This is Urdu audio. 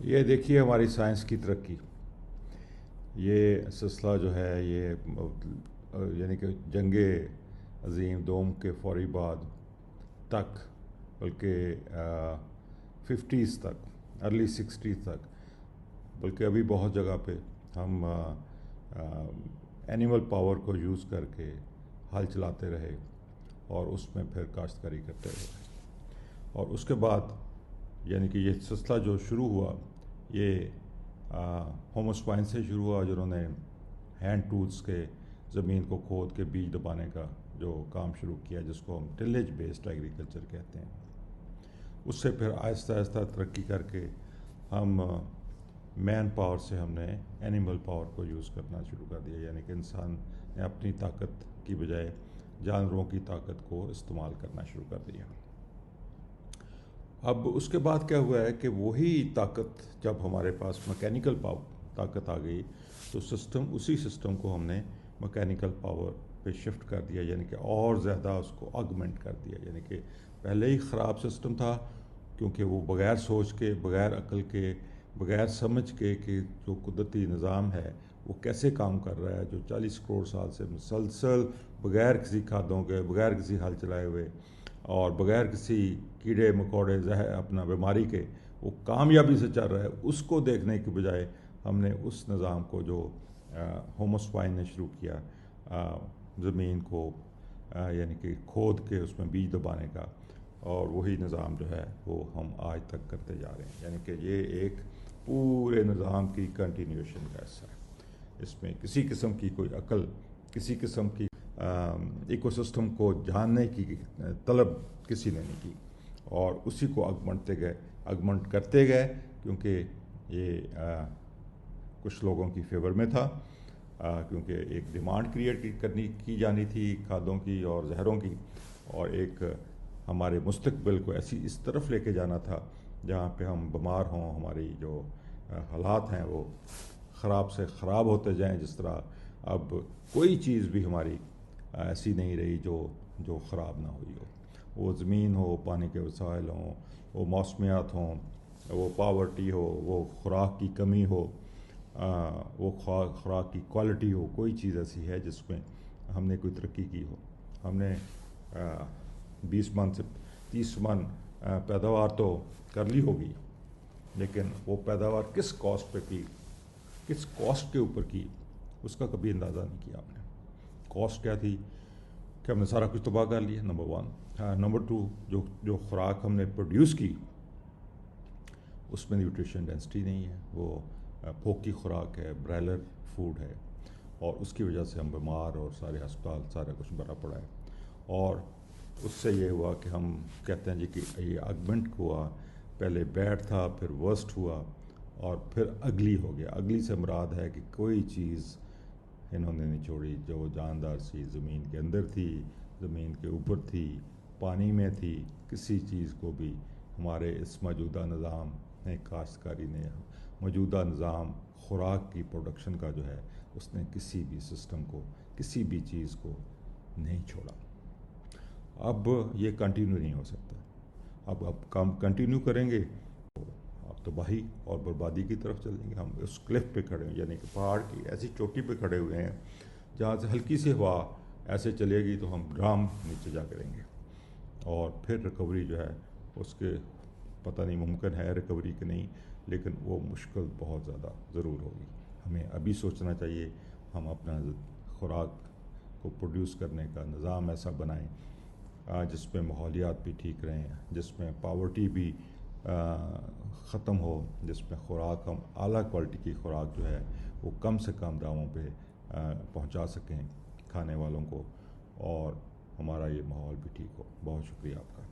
یہ دیکھیے ہماری سائنس کی ترقی، یہ سلسلہ جو ہے یہ یعنی کہ جنگ عظیم دوم کے فوری بعد تک، بلکہ ففٹیز تک، ارلی سکسٹیز تک، بلکہ ابھی بہت جگہ پہ ہم اینیمل پاور کو یوز کر کے ہل چلاتے رہے اور اس میں پھر کاشتکاری کرتے رہے، اور اس کے بعد یعنی کہ یہ سلسلہ جو شروع ہوا یہ ہوموسپائن سے شروع ہوا، جنہوں نے ہینڈ ٹولز کے زمین کو کھود کے بیج دبانے کا جو کام شروع کیا، جس کو ہم ٹلیج بیسڈ ایگریکلچر کہتے ہیں۔ اس سے پھر آہستہ آہستہ ترقی کر کے ہم مین پاور سے ہم نے اینیمل پاور کو یوز کرنا شروع کر دیا، یعنی کہ انسان نے اپنی طاقت کی بجائے جانوروں کی طاقت کو استعمال کرنا شروع کر دیا۔ اب اس کے بعد کیا ہوا ہے کہ وہی طاقت جب ہمارے پاس مکینیکل طاقت آ گئی تو اسی سسٹم کو ہم نے مکینیکل پاور پہ شفٹ کر دیا، یعنی کہ اور زیادہ اس کو آگمنٹ کر دیا، یعنی کہ پہلے ہی خراب سسٹم تھا کیونکہ وہ بغیر سوچ کے، بغیر عقل کے، بغیر سمجھ کے کہ جو قدرتی نظام ہے وہ کیسے کام کر رہا ہے، جو 40 کروڑ سال سے مسلسل بغیر کسی کھادوں کے، بغیر کسی ہل چلائے ہوئے اور بغیر کسی کیڑے مکوڑے زہر اپنا بیماری کے وہ کامیابی سے چل رہا ہے، اس کو دیکھنے کے بجائے ہم نے اس نظام کو جو ہوموسپائن نے شروع کیا، زمین کو یعنی کہ کھود کے اس میں بیج دبانے کا، اور وہی نظام جو ہے وہ ہم آج تک کرتے جا رہے ہیں، یعنی کہ یہ ایک پورے نظام کی کنٹینیوشن کا حصہ ہے۔ اس میں کسی قسم کی کوئی عقل، کسی قسم کی ایکو سسٹم کو جاننے کی طلب کسی نے نہیں کی، اور اسی کو آگمنٹ کرتے گئے کیونکہ یہ کچھ لوگوں کی فیور میں تھا، کیونکہ ایک ڈیمانڈ کریٹ کی جانی تھی کھادوں کی اور زہروں کی، اور ایک ہمارے مستقبل کو اس طرف لے کے جانا تھا جہاں پہ ہم بیمار ہوں، ہماری جو حالات ہیں وہ خراب سے خراب ہوتے جائیں۔ جس طرح اب کوئی چیز بھی ہماری ایسی نہیں رہی جو خراب نہ ہوئی ہو، وہ زمین ہو، پانی کے وسائل ہوں، وہ موسمیات ہوں، وہ پاورٹی ہو، وہ خوراک کی کمی ہو، وہ خوراک کی کوالٹی ہو، کوئی چیز ایسی ہے جس میں ہم نے کوئی ترقی کی ہو۔ ہم نے 20 من سے 30 من پیداوار تو کر لی ہوگی، لیکن وہ پیداوار کس کاسٹ پہ کی، کس کاسٹ کے اوپر کی، اس کا کبھی اندازہ نہیں کیا ہم نے۔ کاسٹ کیا تھی کہ ہم نے سارا کچھ تباہ کر لیا، نمبر 1۔ نمبر 2، جو خوراک ہم نے پروڈیوس کی اس میں نیوٹریشن ڈینسٹی نہیں ہے، وہ پھوکی خوراک ہے، برائلر فوڈ ہے، اور اس کی وجہ سے ہم بیمار اور سارے ہسپتال سارا کچھ بھرا پڑا ہے۔ اور اس سے یہ ہوا کہ ہم کہتے ہیں جی کہ یہ آگمنٹ ہوا، پہلے بیڈ تھا، پھر ورسٹ ہوا، اور پھر اگلی ہو گیا۔ اگلی سے مراد ہے کہ کوئی چیز انہوں نے نہیں چھوڑی جو جاندار سی زمین کے اندر تھی، زمین کے اوپر تھی، پانی میں تھی، کسی چیز کو بھی ہمارے اس موجودہ نظام نے، کاشتکاری نے، موجودہ نظام خوراک کی پروڈکشن کا جو ہے اس نے کسی بھی سسٹم کو، کسی بھی چیز کو نہیں چھوڑا۔ اب یہ کنٹینیو نہیں ہو سکتا، اب کام کنٹینیو کریں گے اب تباہی اور بربادی کی طرف چلیں گے۔ ہم اس کلف پہ کھڑے ہیں، یعنی کہ پہاڑ کی ایسی چوٹی پہ کھڑے ہوئے ہیں جہاں سے ہلکی سی ہوا ایسے چلے گی تو ہم ڈرام نیچے جا کریں گے، اور پھر ریکوری جو ہے اس کے پتہ نہیں ممکن ہے ریکوری کہ نہیں، لیکن وہ مشکل بہت زیادہ ضرور ہوگی۔ ہمیں ابھی سوچنا چاہیے ہم اپنا خوراک کو پروڈیوس کرنے کا نظام ایسا بنائیں جس میں ماحولیات بھی ٹھیک رہیں، جس میں پاورٹی بھی ختم ہو، جس میں خوراک ہم اعلیٰ کوالٹی کی خوراک جو ہے وہ کم سے کم داموں پہ پہنچا سکیں کھانے والوں کو، اور ہمارا یہ ماحول بھی ٹھیک ہو۔ بہت شکریہ آپ کا۔